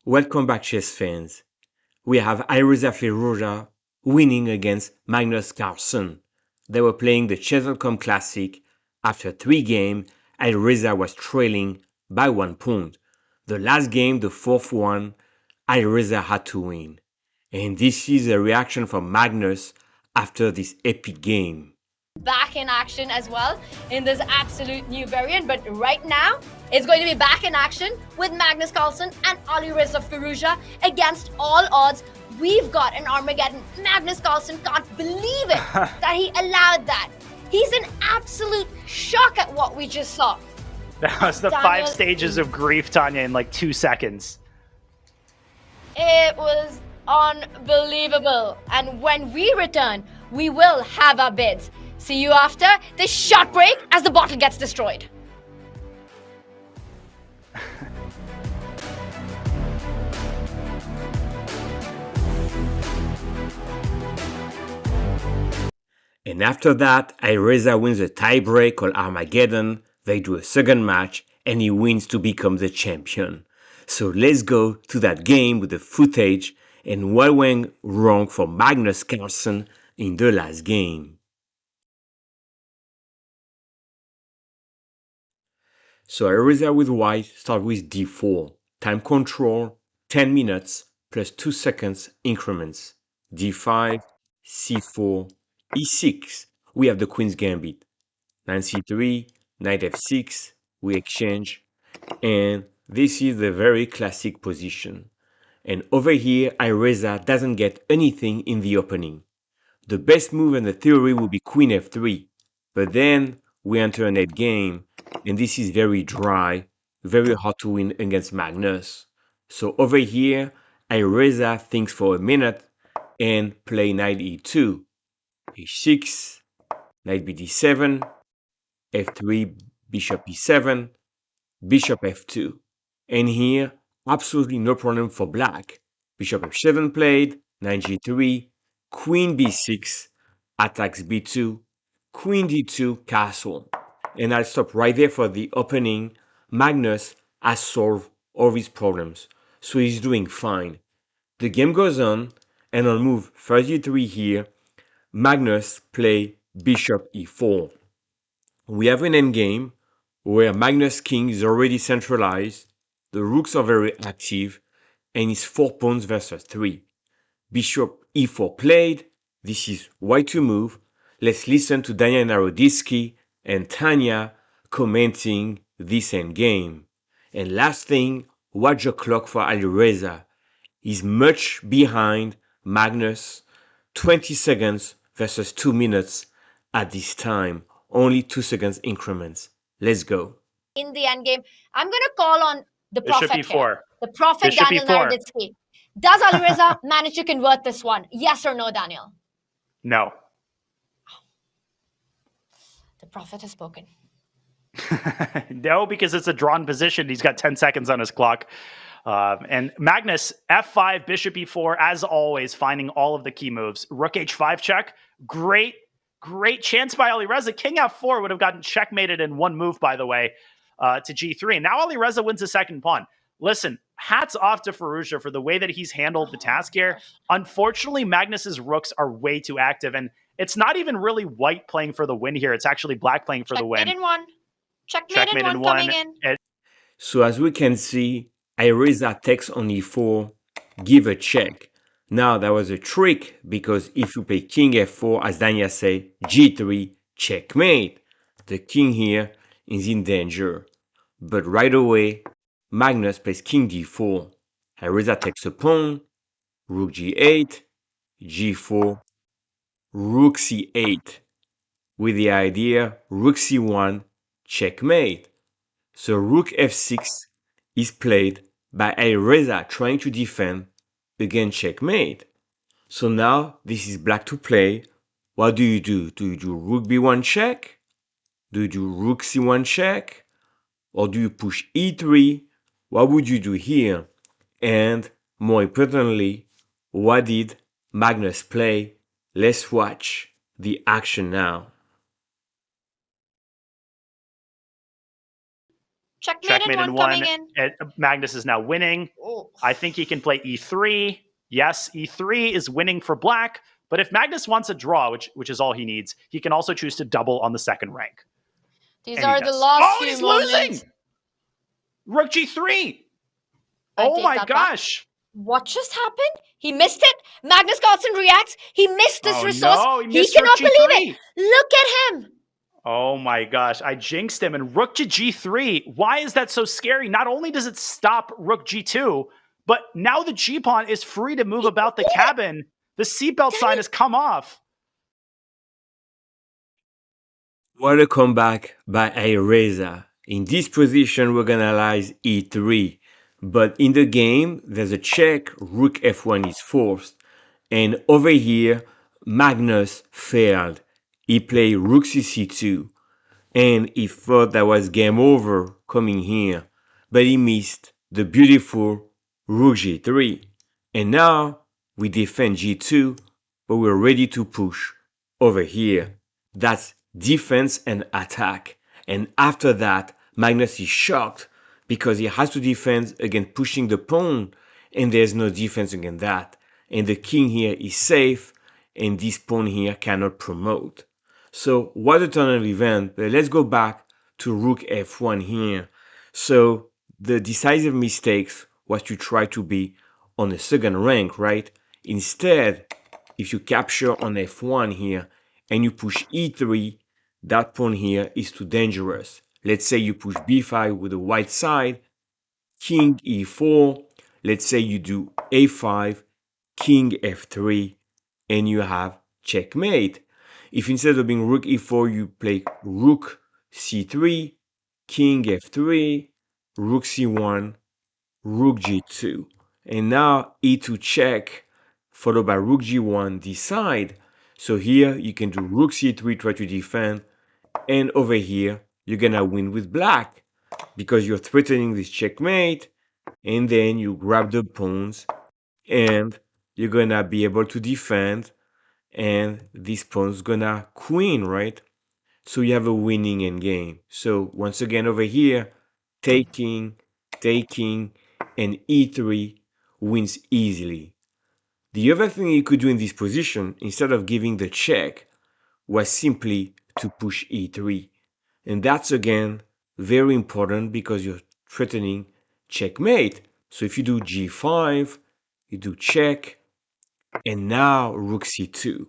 Welcome back, chess fans. We have Firouzja winning against Magnus Carlsen. They were playing the Chess.com Classic. After 3 games, Firouzja was trailing by 1 point. The last game, the fourth one, Firouzja had to win. And this is a reaction from Magnus after this epic game. Back in action as well in this absolute new variant, but right now it's going to be back in action with Magnus Carlsen and Alireza Firouzja against all odds. We've got an Armageddon. Magnus Carlsen can't believe it that he allowed that. He's in absolute shock at what we just saw. That was the 5 stages of grief, Tanya, in like 2 seconds. It was unbelievable. And when we return, we will have our bids. See you after this short break as the bottle gets destroyed. And after that, Firouzja wins a tiebreak called Armageddon. They do a second match and he wins to become the champion. So let's go to that game with the footage and what went wrong for Magnus Carlsen in the last game. So Firouzja with white start with d4. Time control 10 minutes plus 2 seconds increments. d5, c4, e6. We have the queen's gambit. Knight c3, knight f6, we exchange. And this is the very classic position. And over here, Firouzja doesn't get anything in the opening. The best move in the theory would be queen f3. But then we enter a net game, and this is very dry, very hard to win against Magnus. So over here, Firouzja thinks for a minute and play knight e2, h6, knight bd7, f3, bishop e7, bishop f2. And here, absolutely no problem for black. Bishop f7 played, knight g3, queen b6, attacks b2, queen d2, castle. And I'll stop right there for the opening. Magnus has solved all his problems, so he's doing fine. The game goes on, and on move 33 here, Magnus play bishop e4. We have an endgame where Magnus' king is already centralized, the rooks are very active, and it's 4 pawns versus 3. Bishop e4 played, this is white to move. Let's listen to Daniel Naroditsky and Tanya commenting this endgame. And last thing, watch the clock for Firouzja. He's much behind Magnus, 20 seconds versus 2 minutes at this time. Only 2 seconds increments. Let's go. In the endgame, I'm going to call on the Bishop prophet e4. here. The prophet Bishop Daniel e4. Naroditsky. Does Alireza manage to convert this one? Yes or no, Daniel? No. The prophet has spoken. No, because it's a drawn position. He's got 10 seconds on his clock. And Magnus, f5, bishop e4, as always, finding all of the key moves. Rook h5 check. Great chance by Alireza. King f4 would have gotten checkmated in one move, by the way, to g3. And now Alireza wins the second pawn. Listen, hats off to Firouzja for the way that he's handled the task here. Unfortunately, Magnus's rooks are way too active, and it's not even really white playing for the win here. It's actually black playing for the win. Checkmate in one. Checkmate in one coming in. So as we can see, Firouzja takes on e4, give a check. Now that was a trick, because if you play king f4, as Dania say, g3, checkmate. The king here is in danger. But right away, Magnus plays king d4. Firouzja takes a pawn, rook g8, g4, rook c8. With the idea, rook c1, checkmate. So rook f6 is played by Firouzja trying to defend against checkmate. So now this is black to play. What do you do? Do you do rook b1 check? Do you do rook c1 check? Or do you push e3? What would you do here? And more importantly, what did Magnus play? Let's watch the action now. Checkmate in Checkmate one in coming one. in. Magnus is now winning. Oh. I think he can play e3. Yes, e3 is winning for black. But if Magnus wants a draw, which is all he needs, he can also choose to double on the second rank. These And he are the does. last Oh, few he's moments. losing! Rook g3. I Oh take my that back. gosh. What just happened? He missed it. Magnus Carlsen reacts. He missed this Oh resource. no, he He missed cannot rook believe it. g3. Look at him. Oh my gosh, I jinxed him. And rook to g3. Why is that so scary? Not only does it stop rook g2, but now the g-pawn is free to move about the cabin. The seatbelt sign has come off. What a comeback by Firouzja. In this position, we're gonna analyze e3. But in the game, there's a check, rook f1 is forced. And over here, Magnus failed. He played rook cc2. And he thought that was game over coming here. But he missed the beautiful rook g3. And now we defend g2, but we're ready to push over here. That's defense and attack. And after that, Magnus is shocked because he has to defend against pushing the pawn, and there's no defense against that. And the king here is safe, and this pawn here cannot promote. So what a turn of event, but let's go back to rook f1 here. So the decisive mistakes was to try to be on the second rank, right? Instead, if you capture on f1 here and you push e3, that pawn here is too dangerous. Let's say you push b5 with the white side, king e4, let's say you do a5, king f3, and you have checkmate. If instead of being rook e4, you play rook c3, king f3, rook c1, rook g2. And now e2 check, followed by rook g1, decide. So here you can do rook c3, try to defend. And over here, you're gonna win with black because you're threatening this checkmate. And then you grab the pawns and you're gonna be able to defend. And this pawn's gonna queen, right? So you have a winning endgame. So once again over here, taking, and e3 wins easily. The other thing you could do in this position, instead of giving the check, was simply to push e3. And that's again very important because you're threatening checkmate. So if you do g5, you do check, and now rook c2.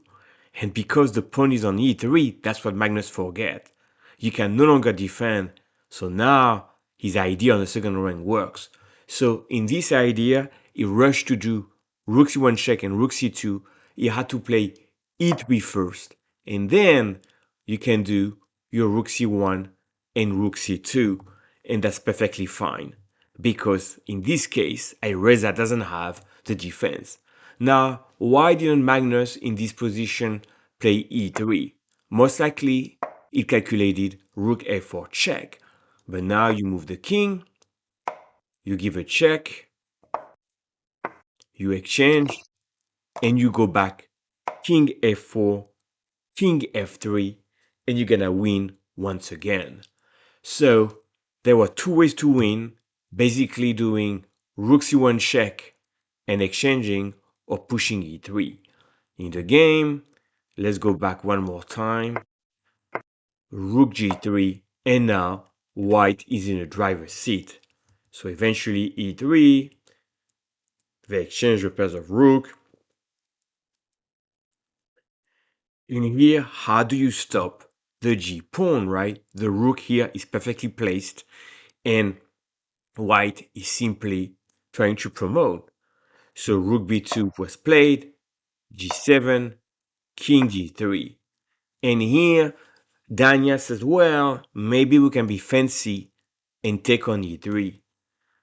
And because the pawn is on e3, that's what Magnus forget. You can no longer defend. So now his idea on the second rank works. So in this idea, he rushed to do rook c1 check and rook c2. He had to play e3 first. And then you can do your rook c1 and rook c2. And that's perfectly fine. Because in this case, Firouzja doesn't have the defense. Now, why didn't Magnus in this position play e3? Most likely, he calculated rook f4 check. But now you move the king, you give a check, you exchange, and you go back king f4, king f3, and you're gonna win once again. So there were two ways to win, basically doing rook c1 check and exchanging or pushing e3. In the game, let's go back one more time. Rook g3, and now white is in the driver's seat. So eventually e3, they exchange the pairs of rook. In here, how do you stop the g pawn, right? The rook here is perfectly placed, and white is simply trying to promote. So rook b2 was played, g7, king g3. And here, Dania says, well, maybe we can be fancy and take on e3.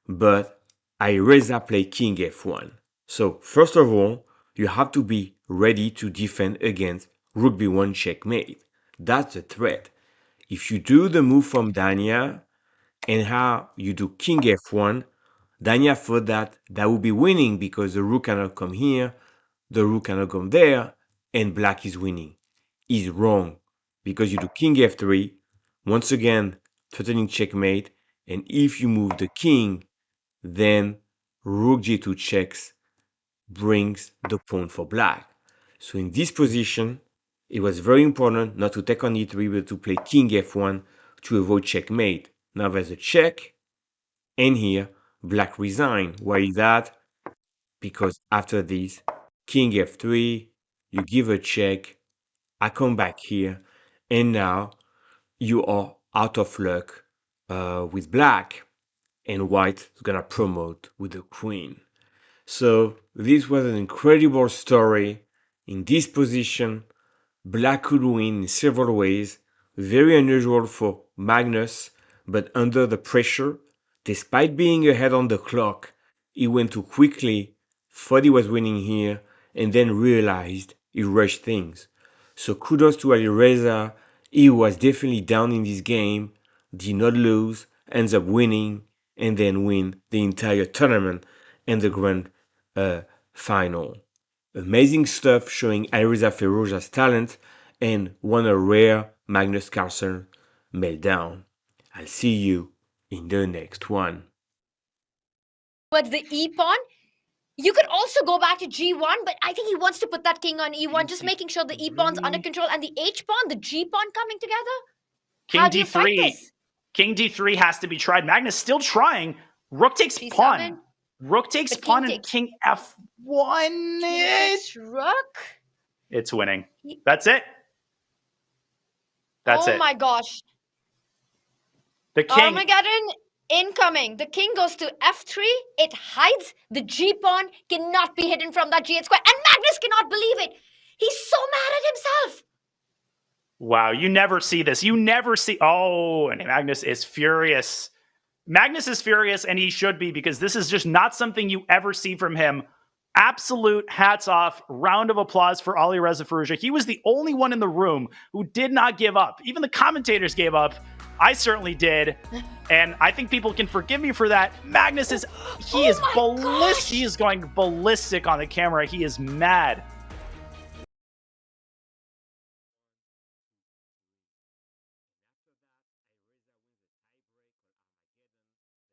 But Firouzja play king f1. So first of all, you have to be ready to defend against rook b1 checkmate. That's a threat. If you do the move from Dania and how you do king f1, Dania thought that that would be winning because the rook cannot come here, the rook cannot come there, and black is winning. Is wrong because you do king f3, once again threatening checkmate, And if you move the king, then rook g2 checks brings the pawn for black. So in this position, it was very important not to take on e3, but to play king f1 to avoid checkmate. Now there's a check, and here black resign. Why is that? Because after this, king f3, you give a check, I come back here, and now you are out of luck with black, and white is gonna promote with the queen. So this was an incredible story. In this position, black could win in several ways, very unusual for Magnus, but under the pressure, despite being ahead on the clock, he went too quickly, thought he was winning here, and then realized he rushed things. So kudos to Alireza. He was definitely down in this game, did not lose, ends up winning, and then win the entire tournament and the grand final. Amazing stuff showing Alireza Firouzja's talent and one a rare Magnus Carlsen meltdown. I'll see you in the next one. Towards the e pawn. You could also go back to g1, but I think he wants to put that king on e1, just making sure the e pawn's under control and the h pawn, the g pawn coming together. How do you fight this? King d3 has to be tried. Magnus still trying. Rook takes C7. pawn. Rook takes But pawn king and king f1. Takes rook. It's winning. That's it. That's it. Oh my gosh. The king. Armageddon incoming. The king goes to f3. It hides. The g pawn cannot be hidden from that g8 square. And Magnus cannot believe it. He's so mad at himself. Wow, you never see this. You never see. Oh, and Magnus is furious. Magnus is furious, and he should be, because this is just not something you ever see from him. Absolute hats off. Round of applause for Alireza Firouzja. He was the only one in the room who did not give up. Even the commentators gave up. I certainly did. And I think people can forgive me for that. Magnus is, he is ballistic. He is going ballistic on the camera. He is mad.